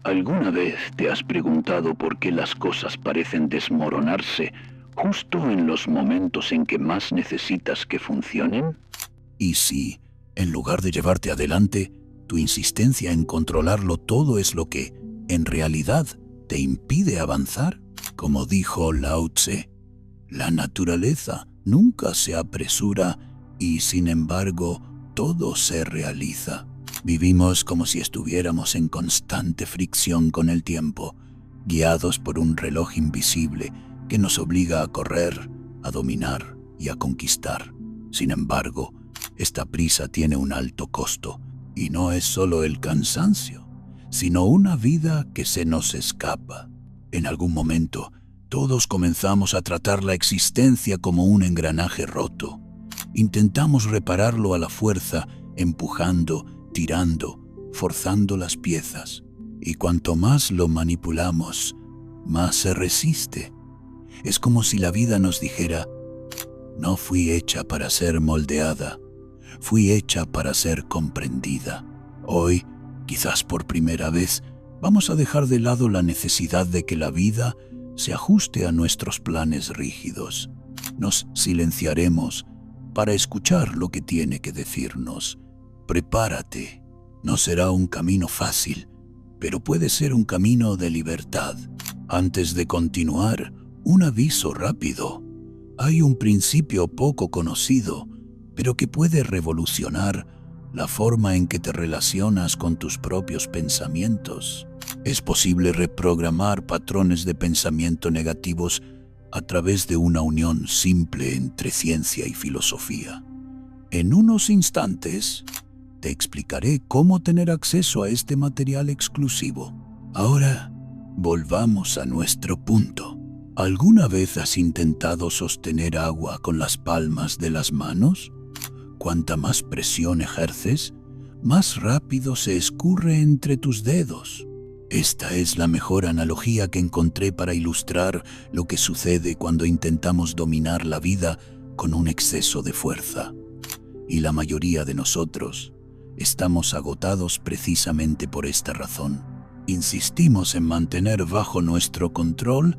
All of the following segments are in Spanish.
¿Alguna vez te has preguntado por qué las cosas parecen desmoronarse justo en los momentos en que más necesitas que funcionen? Y si, en lugar de llevarte adelante, tu insistencia en controlarlo todo es lo que, en realidad, te impide avanzar, como dijo Lao Tse, la naturaleza nunca se apresura y, sin embargo, todo se realiza. Vivimos como si estuviéramos en constante fricción con el tiempo, guiados por un reloj invisible que nos obliga a correr, a dominar y a conquistar. Sin embargo, esta prisa tiene un alto costo, y no es solo el cansancio, sino una vida que se nos escapa. En algún momento, todos comenzamos a tratar la existencia como un engranaje roto. Intentamos repararlo a la fuerza, empujando, tirando, forzando las piezas. Y cuanto más lo manipulamos, más se resiste. Es como si la vida nos dijera: no fui hecha para ser moldeada, fui hecha para ser comprendida. Hoy, quizás por primera vez, vamos a dejar de lado la necesidad de que la vida se ajuste a nuestros planes rígidos. Nos silenciaremos para escuchar lo que tiene que decirnos. Prepárate. No será un camino fácil, pero puede ser un camino de libertad. Antes de continuar, un aviso rápido. Hay un principio poco conocido, pero que puede revolucionar la forma en que te relacionas con tus propios pensamientos. Es posible reprogramar patrones de pensamiento negativos a través de una unión simple entre ciencia y filosofía. En unos instantes, te explicaré cómo tener acceso a este material exclusivo. Ahora, volvamos a nuestro punto. ¿Alguna vez has intentado sostener agua con las palmas de las manos? Cuanta más presión ejerces, más rápido se escurre entre tus dedos. Esta es la mejor analogía que encontré para ilustrar lo que sucede cuando intentamos dominar la vida con un exceso de fuerza. Y la mayoría de nosotros estamos agotados precisamente por esta razón. Insistimos en mantener bajo nuestro control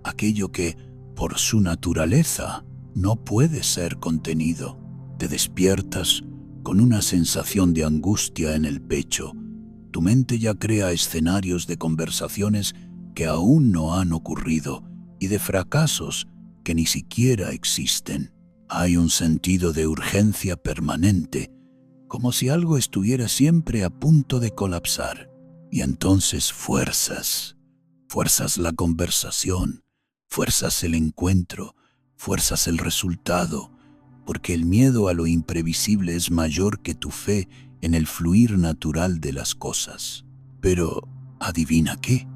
aquello que, por su naturaleza, no puede ser contenido. Te despiertas con una sensación de angustia en el pecho. Tu mente ya crea escenarios de conversaciones que aún no han ocurrido y de fracasos que ni siquiera existen. Hay un sentido de urgencia permanente, como si algo estuviera siempre a punto de colapsar. Y entonces fuerzas la conversación, fuerzas el encuentro, fuerzas el resultado, porque el miedo a lo imprevisible es mayor que tu fe en el fluir natural de las cosas. Pero, ¿adivina qué?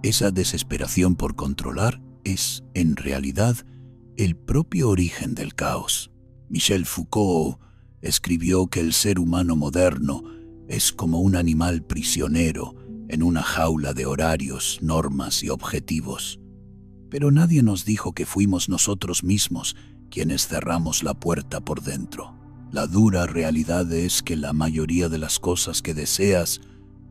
Esa desesperación por controlar es, en realidad, el propio origen del caos. Michel Foucault escribió que el ser humano moderno es como un animal prisionero en una jaula de horarios, normas y objetivos. Pero nadie nos dijo que fuimos nosotros mismos quienes cerramos la puerta por dentro. La dura realidad es que la mayoría de las cosas que deseas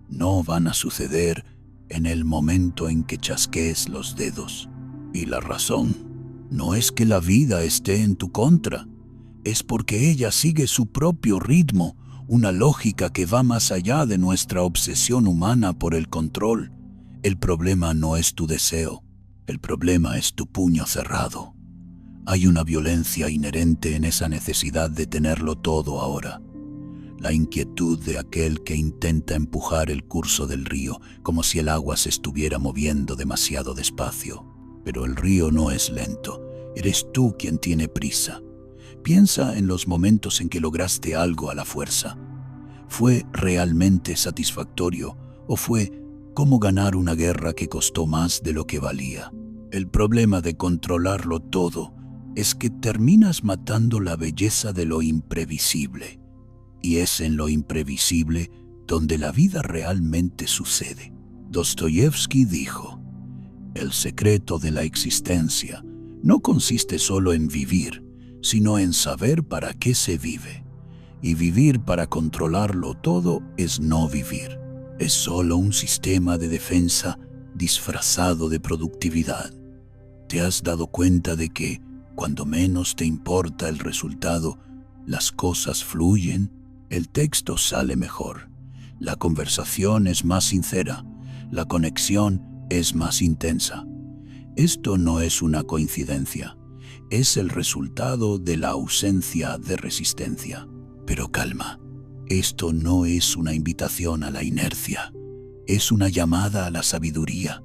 no van a suceder en el momento en que chasquees los dedos. Y la razón no es que la vida esté en tu contra, es porque ella sigue su propio ritmo, una lógica que va más allá de nuestra obsesión humana por el control. El problema no es tu deseo, el problema es tu puño cerrado. Hay una violencia inherente en esa necesidad de tenerlo todo ahora. La inquietud de aquel que intenta empujar el curso del río como si el agua se estuviera moviendo demasiado despacio. Pero el río no es lento, eres tú quien tiene prisa. Piensa en los momentos en que lograste algo a la fuerza. ¿Fue realmente satisfactorio o fue como ganar una guerra que costó más de lo que valía? El problema de controlarlo todo es que terminas matando la belleza de lo imprevisible. Y es en lo imprevisible donde la vida realmente sucede. Dostoyevsky dijo: el secreto de la existencia no consiste solo en vivir, sino en saber para qué se vive. Y vivir para controlarlo todo es no vivir. Es solo un sistema de defensa disfrazado de productividad. ¿Te has dado cuenta de que, cuando menos te importa el resultado, las cosas fluyen? El texto sale mejor, la conversación es más sincera, la conexión es más intensa. Esto no es una coincidencia, es el resultado de la ausencia de resistencia. Pero calma, esto no es una invitación a la inercia, es una llamada a la sabiduría,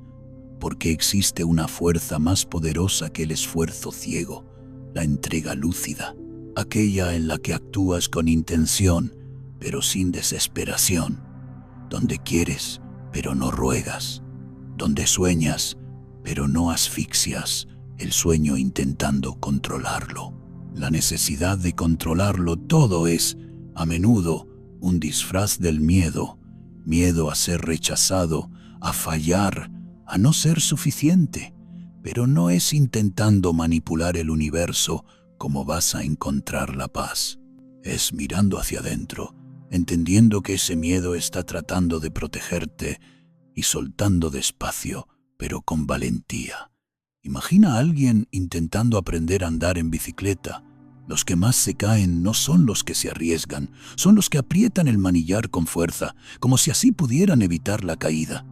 porque existe una fuerza más poderosa que el esfuerzo ciego, la entrega lúcida, aquella en la que actúas con intención, pero sin desesperación, donde quieres, pero no ruegas, donde sueñas, pero no asfixias el sueño intentando controlarlo. La necesidad de controlarlo todo es, a menudo, un disfraz del miedo, miedo a ser rechazado, a fallar, a no ser suficiente, pero no es intentando manipular el universo como vas a encontrar la paz. Es mirando hacia adentro, entendiendo que ese miedo está tratando de protegerte y soltando despacio, pero con valentía. Imagina a alguien intentando aprender a andar en bicicleta. Los que más se caen no son los que se arriesgan, son los que aprietan el manillar con fuerza, como si así pudieran evitar la caída.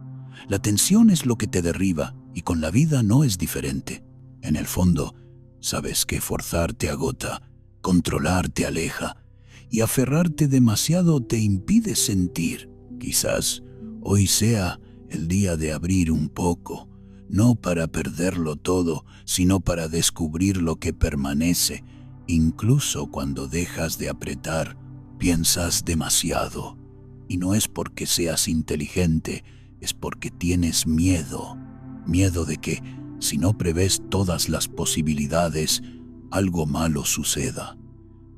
La tensión es lo que te derriba, y con la vida no es diferente. En el fondo, sabes que forzar te agota, controlar te aleja, y aferrarte demasiado te impide sentir. Quizás hoy sea el día de abrir un poco, no para perderlo todo, sino para descubrir lo que permanece. Incluso cuando dejas de apretar, piensas demasiado. Y no es porque seas inteligente, es porque tienes miedo. Miedo de que, si no prevés todas las posibilidades, algo malo suceda.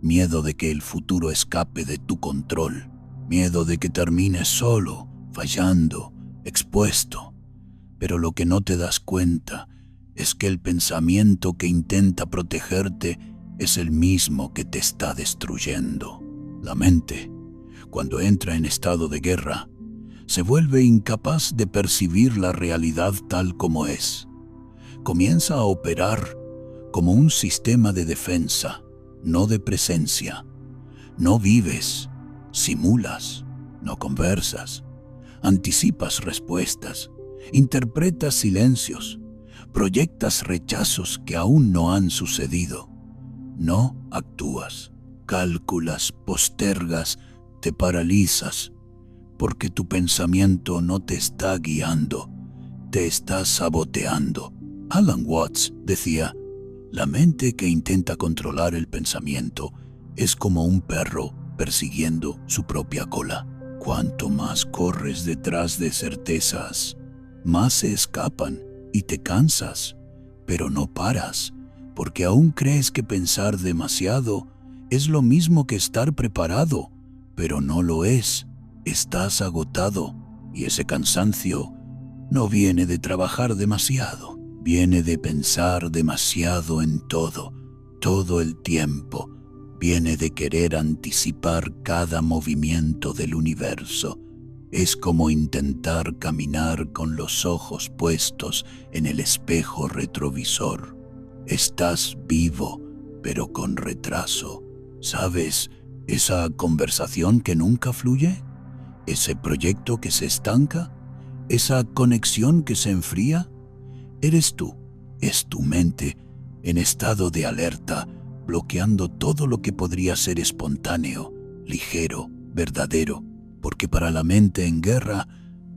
Miedo de que el futuro escape de tu control. Miedo de que termines solo, fallando, expuesto. Pero lo que no te das cuenta es que el pensamiento que intenta protegerte es el mismo que te está destruyendo. La mente, cuando entra en estado de guerra, se vuelve incapaz de percibir la realidad tal como es. Comienza a operar como un sistema de defensa, no de presencia. No vives, simulas, no conversas, anticipas respuestas, interpretas silencios, proyectas rechazos que aún no han sucedido. No actúas, cálculas, postergas, te paralizas, porque tu pensamiento no te está guiando, te está saboteando. Alan Watts decía, la mente que intenta controlar el pensamiento es como un perro persiguiendo su propia cola. Cuanto más corres detrás de certezas, más se escapan y te cansas, pero no paras, porque aún crees que pensar demasiado es lo mismo que estar preparado, pero no lo es. Estás agotado y ese cansancio no viene de trabajar demasiado, viene de pensar demasiado en todo el tiempo. Viene de querer anticipar cada movimiento del universo. Es como intentar caminar con los ojos puestos en el espejo retrovisor. Estás vivo, pero con retraso. ¿Sabes? Esa conversación que nunca fluye, ese proyecto que se estanca, esa conexión que se enfría, eres tú, es tu mente en estado de alerta, bloqueando todo lo que podría ser espontáneo, ligero, verdadero, porque para la mente en guerra,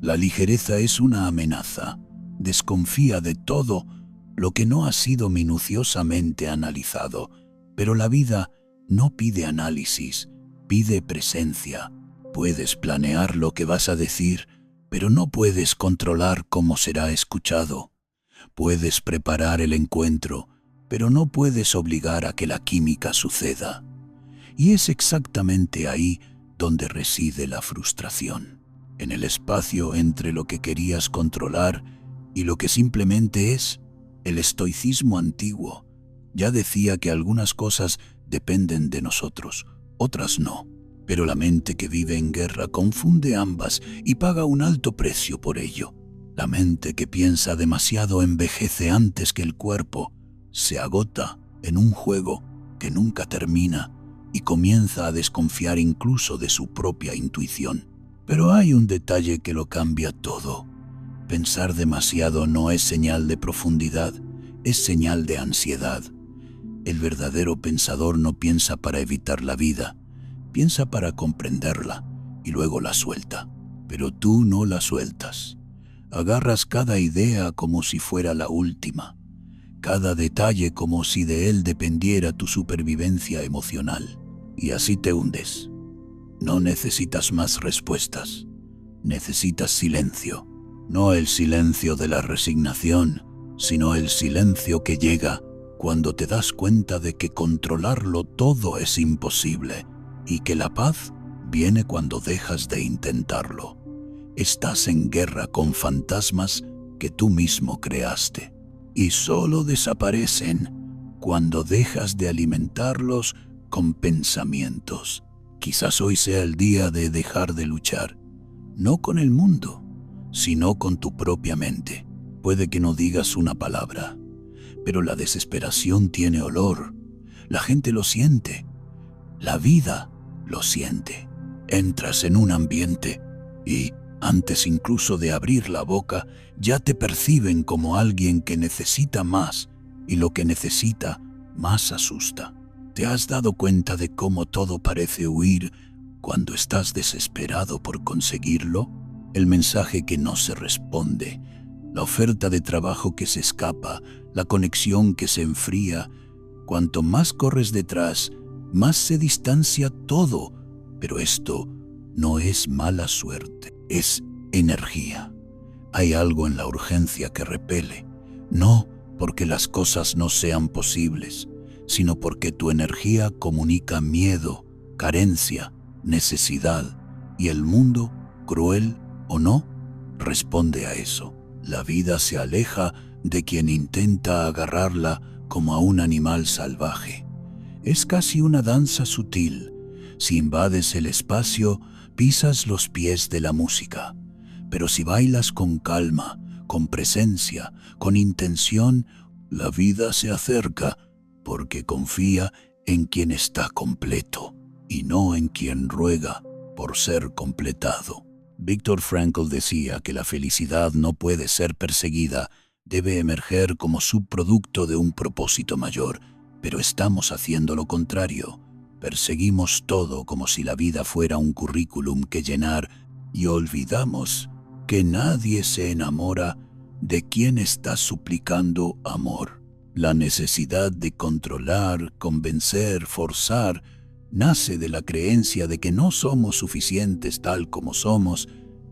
la ligereza es una amenaza. Desconfía de todo lo que no ha sido minuciosamente analizado, pero la vida no pide análisis, pide presencia. Puedes planear lo que vas a decir, pero no puedes controlar cómo será escuchado. Puedes preparar el encuentro, pero no puedes obligar a que la química suceda. Y es exactamente ahí donde reside la frustración, en el espacio entre lo que querías controlar y lo que simplemente es. El estoicismo antiguo ya decía que algunas cosas dependen de nosotros, otras no. Pero la mente que vive en guerra confunde ambas y paga un alto precio por ello. La mente que piensa demasiado envejece antes que el cuerpo, se agota en un juego que nunca termina y comienza a desconfiar incluso de su propia intuición. Pero hay un detalle que lo cambia todo. Pensar demasiado no es señal de profundidad, es señal de ansiedad. El verdadero pensador no piensa para evitar la vida, piensa para comprenderla y luego la suelta. Pero tú no la sueltas. Agarras cada idea como si fuera la última, cada detalle como si de él dependiera tu supervivencia emocional. Y así te hundes. No necesitas más respuestas, necesitas silencio. No el silencio de la resignación, sino el silencio que llega cuando te das cuenta de que controlarlo todo es imposible y que la paz viene cuando dejas de intentarlo. Estás en guerra con fantasmas que tú mismo creaste y solo desaparecen cuando dejas de alimentarlos con pensamientos. Quizás hoy sea el día de dejar de luchar, no con el mundo, sino con tu propia mente. Puede que no digas una palabra, pero la desesperación tiene olor. La gente lo siente. La vida lo siente. Entras en un ambiente y, antes incluso de abrir la boca, ya te perciben como alguien que necesita más, y lo que necesita más asusta. ¿Te has dado cuenta de cómo todo parece huir cuando estás desesperado por conseguirlo? El mensaje que no se responde, la oferta de trabajo que se escapa, la conexión que se enfría. Cuanto más corres detrás, más se distancia todo. Pero esto no es mala suerte, es energía. Hay algo en la urgencia que repele, no porque las cosas no sean posibles, sino porque tu energía comunica miedo, carencia, necesidad, y el mundo, cruel o no, responde a eso. La vida se aleja de quien intenta agarrarla como a un animal salvaje. Es casi una danza sutil. Si invades el espacio, pisas los pies de la música. Pero si bailas con calma, con presencia, con intención, la vida se acerca porque confía en quien está completo y no en quien ruega por ser completado. Viktor Frankl decía que la felicidad no puede ser perseguida, debe emerger como subproducto de un propósito mayor, pero estamos haciendo lo contrario. Perseguimos todo como si la vida fuera un currículum que llenar y olvidamos que nadie se enamora de quien está suplicando amor. La necesidad de controlar, convencer, forzar, nace de la creencia de que no somos suficientes tal como somos,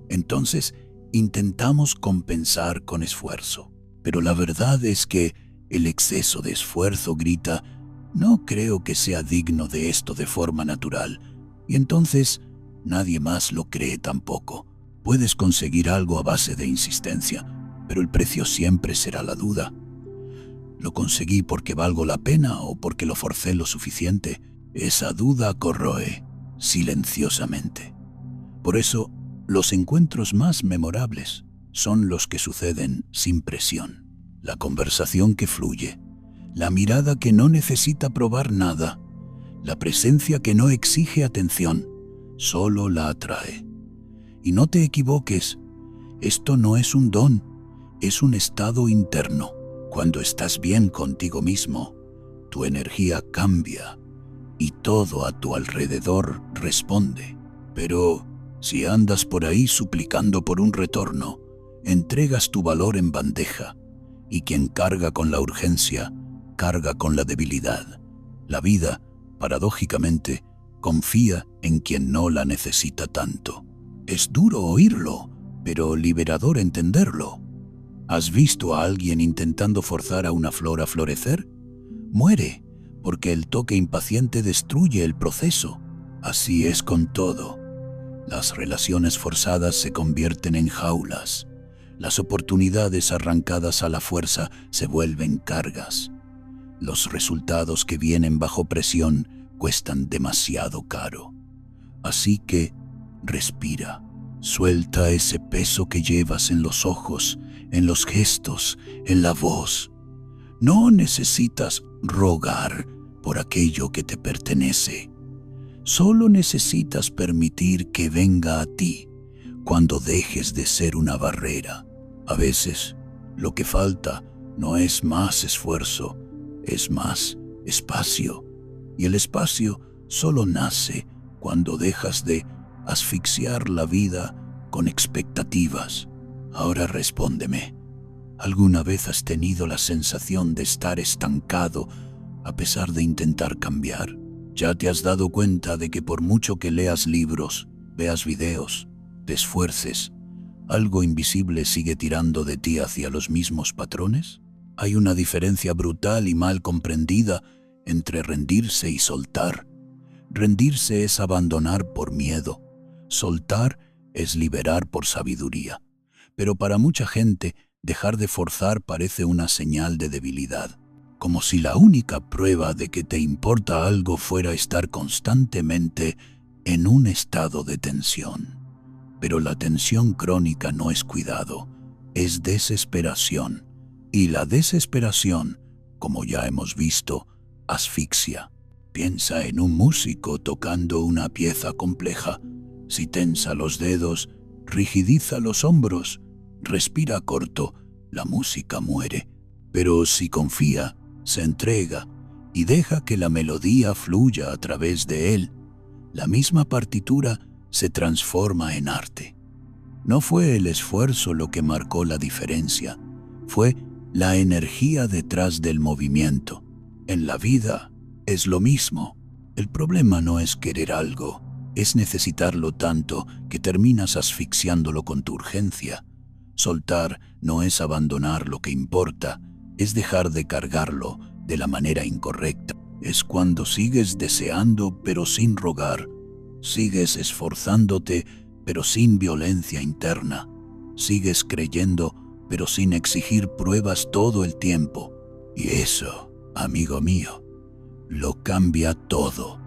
entonces intentamos compensar con esfuerzo. Pero la verdad es que el exceso de esfuerzo grita, no creo que sea digno de esto de forma natural, y entonces nadie más lo cree tampoco. Puedes conseguir algo a base de insistencia, pero el precio siempre será la duda. ¿Lo conseguí porque valgo la pena o porque lo forcé lo suficiente? Esa duda corroe silenciosamente. Por eso, los encuentros más memorables son los que suceden sin presión. La conversación que fluye, la mirada que no necesita probar nada, la presencia que no exige atención, solo la atrae. Y no te equivoques, esto no es un don, es un estado interno. Cuando estás bien contigo mismo, tu energía cambia y todo a tu alrededor responde. Pero si andas por ahí suplicando por un retorno, entregas tu valor en bandeja, y quien carga con la urgencia, carga con la debilidad. La vida, paradójicamente, confía en quien no la necesita tanto. Es duro oírlo, pero liberador entenderlo. ¿Has visto a alguien intentando forzar a una flor a florecer? Muere, porque el toque impaciente destruye el proceso. Así es con todo. Las relaciones forzadas se convierten en jaulas. Las oportunidades arrancadas a la fuerza se vuelven cargas. Los resultados que vienen bajo presión cuestan demasiado caro. Así que respira. Suelta ese peso que llevas en los ojos, en los gestos, en la voz. No necesitas rogar por aquello que te pertenece. Solo necesitas permitir que venga a ti cuando dejes de ser una barrera. A veces, lo que falta no es más esfuerzo, es más espacio. Y el espacio solo nace cuando dejas de asfixiar la vida con expectativas. Ahora respóndeme. ¿Alguna vez has tenido la sensación de estar estancado a pesar de intentar cambiar? ¿Ya te has dado cuenta de que por mucho que leas libros, veas videos, te esfuerces, algo invisible sigue tirando de ti hacia los mismos patrones? Hay una diferencia brutal y mal comprendida entre rendirse y soltar. Rendirse es abandonar por miedo. Soltar es liberar por sabiduría. Pero para mucha gente, dejar de forzar parece una señal de debilidad, como si la única prueba de que te importa algo fuera estar constantemente en un estado de tensión. Pero la tensión crónica no es cuidado, es desesperación. Y la desesperación, como ya hemos visto, asfixia. Piensa en un músico tocando una pieza compleja. Si tensa los dedos, rigidiza los hombros, respira corto, la música muere. Pero si confía, se entrega y deja que la melodía fluya a través de él, la misma partitura se transforma en arte. No fue el esfuerzo lo que marcó la diferencia, fue la energía detrás del movimiento. En la vida es lo mismo. El problema no es querer algo, es necesitarlo tanto que terminas asfixiándolo con tu urgencia. Soltar no es abandonar lo que importa, es dejar de cargarlo de la manera incorrecta. Es cuando sigues deseando pero sin rogar, sigues esforzándote pero sin violencia interna, sigues creyendo pero sin exigir pruebas todo el tiempo. Y eso, amigo mío, lo cambia todo,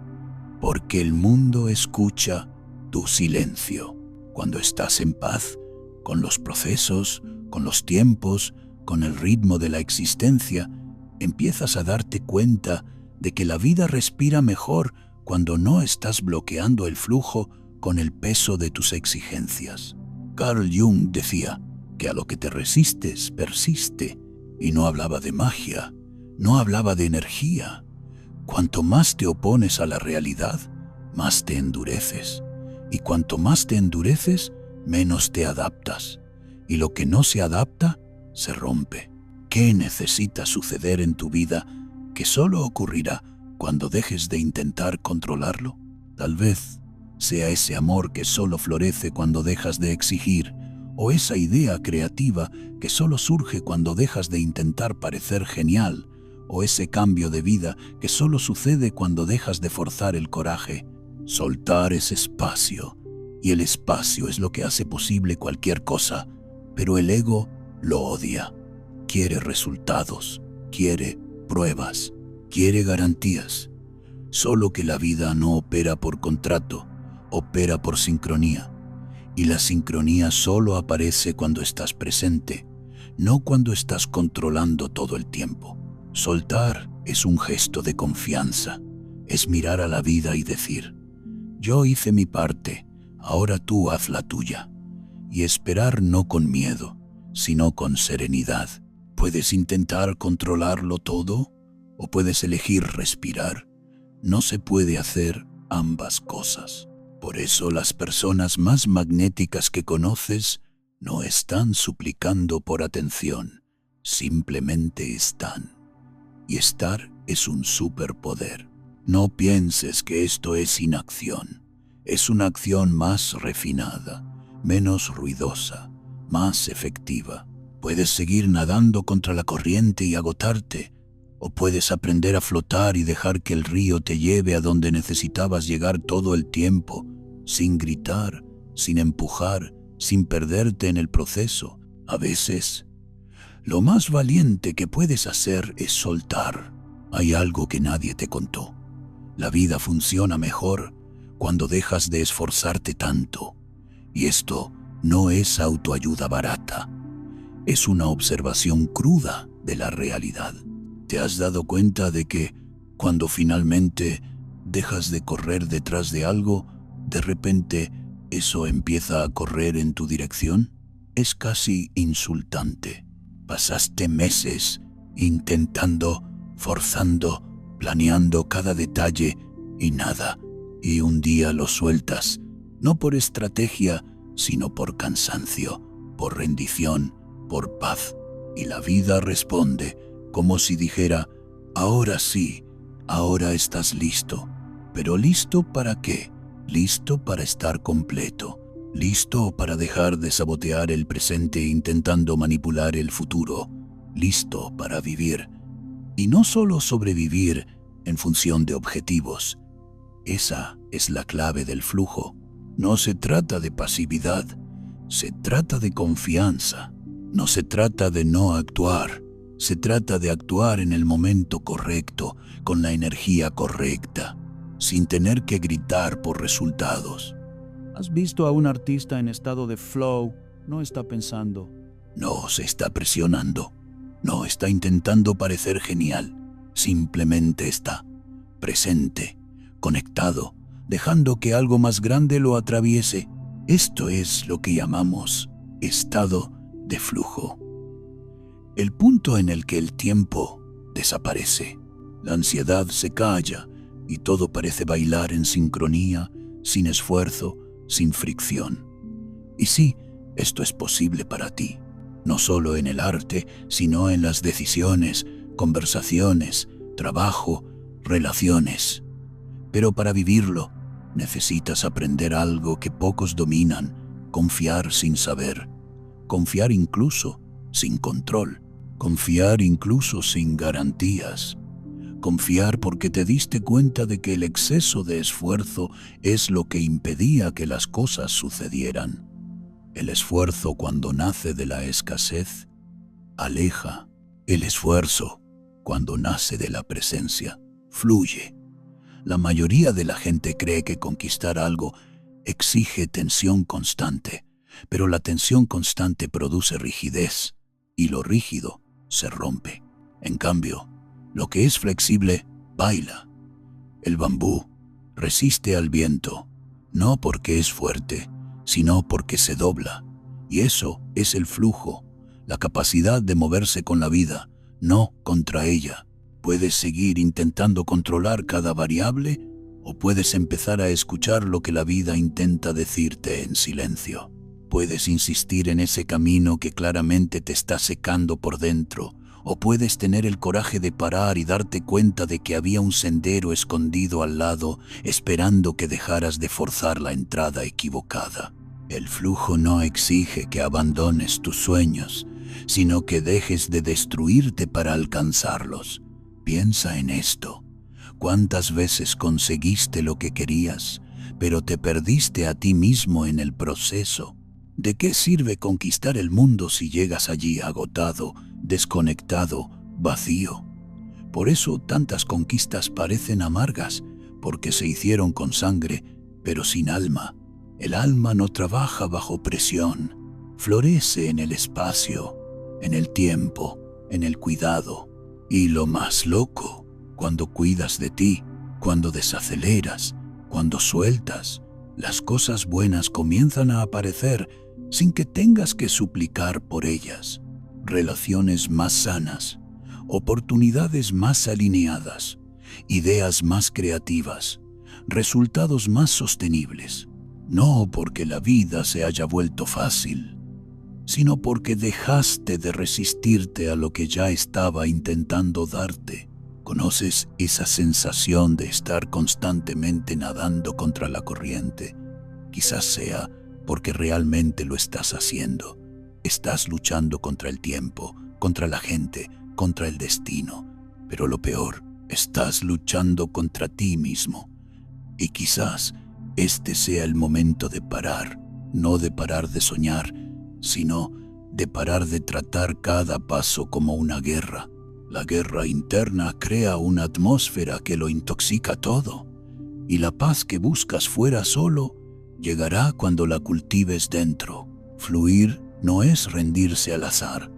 porque el mundo escucha tu silencio. Cuando estás en paz con los procesos, con los tiempos, con el ritmo de la existencia, empiezas a darte cuenta de que la vida respira mejor cuando no estás bloqueando el flujo con el peso de tus exigencias. Carl Jung decía que a lo que te resistes persiste, y no hablaba de magia, no hablaba de energía. Cuanto más te opones a la realidad, más te endureces, y cuanto más te endureces, menos te adaptas, y lo que no se adapta, se rompe. ¿Qué necesita suceder en tu vida que solo ocurrirá cuando dejes de intentar controlarlo? Tal vez sea ese amor que solo florece cuando dejas de exigir, o esa idea creativa que solo surge cuando dejas de intentar parecer genial, o ese cambio de vida que solo sucede cuando dejas de forzar el coraje. Soltar es espacio, y el espacio es lo que hace posible cualquier cosa, pero el ego lo odia. Quiere resultados, quiere pruebas, quiere garantías. Solo que la vida no opera por contrato, opera por sincronía. Y la sincronía solo aparece cuando estás presente, no cuando estás controlando todo el tiempo. Soltar es un gesto de confianza, es mirar a la vida y decir, yo hice mi parte, ahora tú haz la tuya. Y esperar no con miedo, sino con serenidad. Puedes intentar controlarlo todo o puedes elegir respirar. No se puede hacer ambas cosas. Por eso las personas más magnéticas que conoces no están suplicando por atención, simplemente están. Y estar es un superpoder. No pienses que esto es inacción. Es una acción más refinada, menos ruidosa, más efectiva. Puedes seguir nadando contra la corriente y agotarte, o puedes aprender a flotar y dejar que el río te lleve a donde necesitabas llegar todo el tiempo, sin gritar, sin empujar, sin perderte en el proceso. A veces, lo más valiente que puedes hacer es soltar. Hay algo que nadie te contó. La vida funciona mejor cuando dejas de esforzarte tanto. Y esto no es autoayuda barata, es una observación cruda de la realidad. ¿Te has dado cuenta de que cuando finalmente dejas de correr detrás de algo, de repente eso empieza a correr en tu dirección? Es casi insultante. Pasaste meses intentando, forzando, planeando cada detalle y nada, y un día lo sueltas, no por estrategia, sino por cansancio, por rendición, por paz. Y la vida responde, como si dijera, ahora sí, ahora estás listo. ¿Pero listo para qué? Listo para estar completo. Listo para dejar de sabotear el presente intentando manipular el futuro. Listo para vivir. Y no solo sobrevivir en función de objetivos. Esa es la clave del flujo. No se trata de pasividad, se trata de confianza. No se trata de no actuar, se trata de actuar en el momento correcto, con la energía correcta, sin tener que gritar por resultados. ¿Has visto a un artista en estado de flow? No está pensando. No se está presionando, no está intentando parecer genial, simplemente está presente, conectado, dejando que algo más grande lo atraviese. Esto es lo que llamamos estado de flujo. El punto en el que el tiempo desaparece, la ansiedad se calla y todo parece bailar en sincronía, sin esfuerzo, sin fricción. Y sí, esto es posible para ti, no solo en el arte, sino en las decisiones, conversaciones, trabajo, relaciones. Pero para vivirlo, necesitas aprender algo que pocos dominan, confiar sin saber, confiar incluso sin control, confiar incluso sin garantías, confiar porque te diste cuenta de que el exceso de esfuerzo es lo que impedía que las cosas sucedieran. El esfuerzo, cuando nace de la escasez, aleja. El esfuerzo, cuando nace de la presencia, fluye. La mayoría de la gente cree que conquistar algo exige tensión constante, pero la tensión constante produce rigidez, y lo rígido se rompe. En cambio, lo que es flexible baila. El bambú resiste al viento, no porque es fuerte, sino porque se dobla. Y eso es el flujo, la capacidad de moverse con la vida, no contra ella. Puedes seguir intentando controlar cada variable o puedes empezar a escuchar lo que la vida intenta decirte en silencio. Puedes insistir en ese camino que claramente te está secando por dentro, o puedes tener el coraje de parar y darte cuenta de que había un sendero escondido al lado, esperando que dejaras de forzar la entrada equivocada. El flujo no exige que abandones tus sueños, sino que dejes de destruirte para alcanzarlos. Piensa en esto. ¿Cuántas veces conseguiste lo que querías, pero te perdiste a ti mismo en el proceso? ¿De qué sirve conquistar el mundo si llegas allí agotado, desconectado, vacío? Por eso tantas conquistas parecen amargas, porque se hicieron con sangre, pero sin alma. El alma no trabaja bajo presión, florece en el espacio, en el tiempo, en el cuidado. Y lo más loco, cuando cuidas de ti, cuando desaceleras, cuando sueltas, las cosas buenas comienzan a aparecer sin que tengas que suplicar por ellas. Relaciones más sanas, oportunidades más alineadas, ideas más creativas, resultados más sostenibles. No porque la vida se haya vuelto fácil, sino porque dejaste de resistirte a lo que ya estaba intentando darte. ¿Conoces esa sensación de estar constantemente nadando contra la corriente? Quizás sea porque realmente lo estás haciendo. Estás luchando contra el tiempo, contra la gente, contra el destino. Pero lo peor, estás luchando contra ti mismo. Y quizás este sea el momento de parar, no de parar de soñar, sino de parar de tratar cada paso como una guerra. La guerra interna crea una atmósfera que lo intoxica todo. Y la paz que buscas fuera solo llegará cuando la cultives dentro. Fluir no es rendirse al azar,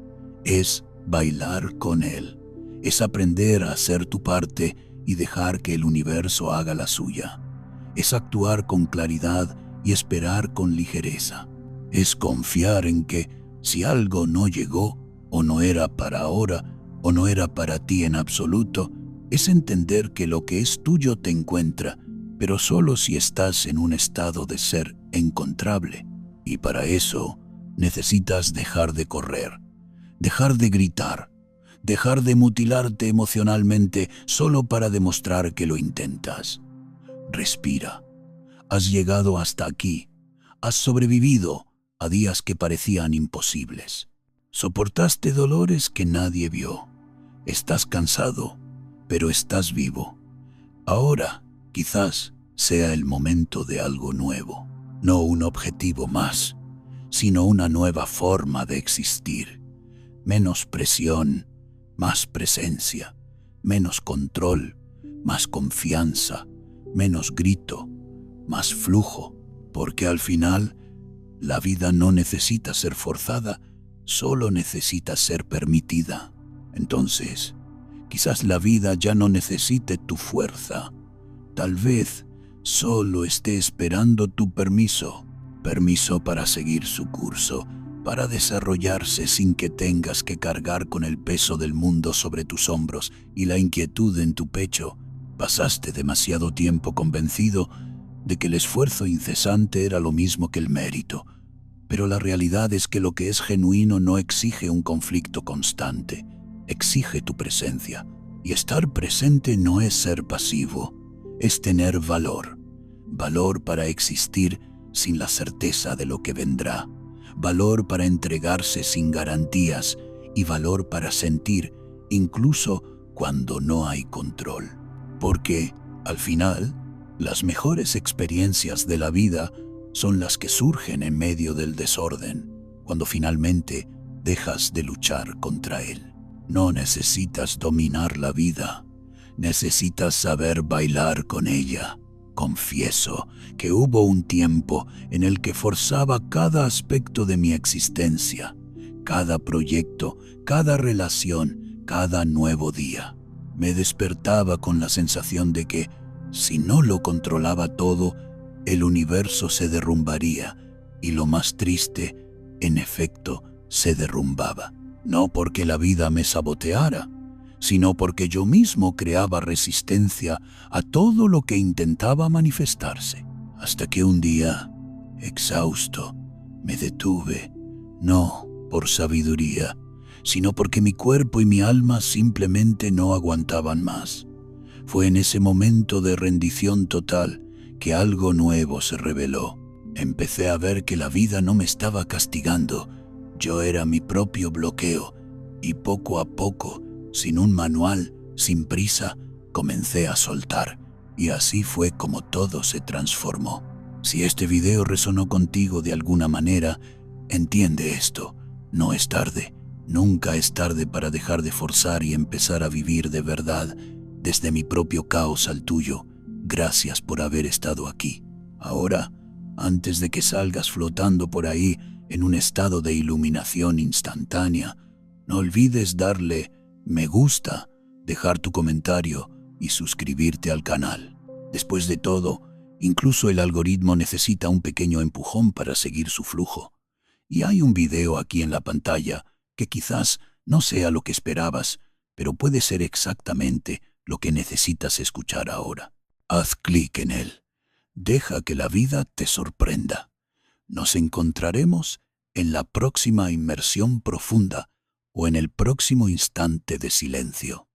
es bailar con él. Es aprender a hacer tu parte y dejar que el universo haga la suya. Es actuar con claridad y esperar con ligereza. Es confiar en que si algo no llegó, o no era para ahora, o no era para ti en absoluto, es entender que lo que es tuyo te encuentra, pero solo si estás en un estado de ser encontrable. Y para eso necesitas dejar de correr, dejar de gritar, dejar de mutilarte emocionalmente solo para demostrar que lo intentas. Respira. Has llegado hasta aquí. Has sobrevivido a días que parecían imposibles. Soportaste dolores que nadie vio. Estás cansado, pero estás vivo. Ahora, quizás sea el momento de algo nuevo. No un objetivo más, sino una nueva forma de existir. Menos presión, más presencia. Menos control, más confianza. Menos grito, más flujo. Porque al final, la vida no necesita ser forzada, solo necesita ser permitida. Entonces, quizás la vida ya no necesite tu fuerza. Tal vez solo esté esperando tu permiso. Permiso para seguir su curso, para desarrollarse sin que tengas que cargar con el peso del mundo sobre tus hombros y la inquietud en tu pecho. Pasaste demasiado tiempo convencido de que el esfuerzo incesante era lo mismo que el mérito. Pero la realidad es que lo que es genuino no exige un conflicto constante, exige tu presencia. Y estar presente no es ser pasivo, es tener valor. Valor para existir sin la certeza de lo que vendrá. Valor para entregarse sin garantías y valor para sentir incluso cuando no hay control. Porque, al final, las mejores experiencias de la vida son las que surgen en medio del desorden, cuando finalmente dejas de luchar contra él. No necesitas dominar la vida, necesitas saber bailar con ella. Confieso que hubo un tiempo en el que forzaba cada aspecto de mi existencia, cada proyecto, cada relación, cada nuevo día. Me despertaba con la sensación de que, si no lo controlaba todo, el universo se derrumbaría y lo más triste, en efecto, se derrumbaba. No porque la vida me saboteara, sino porque yo mismo creaba resistencia a todo lo que intentaba manifestarse. Hasta que un día, exhausto, me detuve, no por sabiduría, sino porque mi cuerpo y mi alma simplemente no aguantaban más. Fue en ese momento de rendición total que algo nuevo se reveló. Empecé a ver que la vida no me estaba castigando, yo era mi propio bloqueo, y poco a poco, sin un manual, sin prisa, comencé a soltar, y así fue como todo se transformó. Si este video resonó contigo de alguna manera, entiende esto, no es tarde, nunca es tarde para dejar de forzar y empezar a vivir de verdad, desde mi propio caos al tuyo. Gracias por haber estado aquí. Ahora, antes de que salgas flotando por ahí en un estado de iluminación instantánea, no olvides darle me gusta, dejar tu comentario y suscribirte al canal. Después de todo, incluso el algoritmo necesita un pequeño empujón para seguir su flujo. Y hay un video aquí en la pantalla que quizás no sea lo que esperabas, pero puede ser exactamente lo que necesitas escuchar ahora. Haz clic en él. Deja que la vida te sorprenda. Nos encontraremos en la próxima inmersión profunda o en el próximo instante de silencio.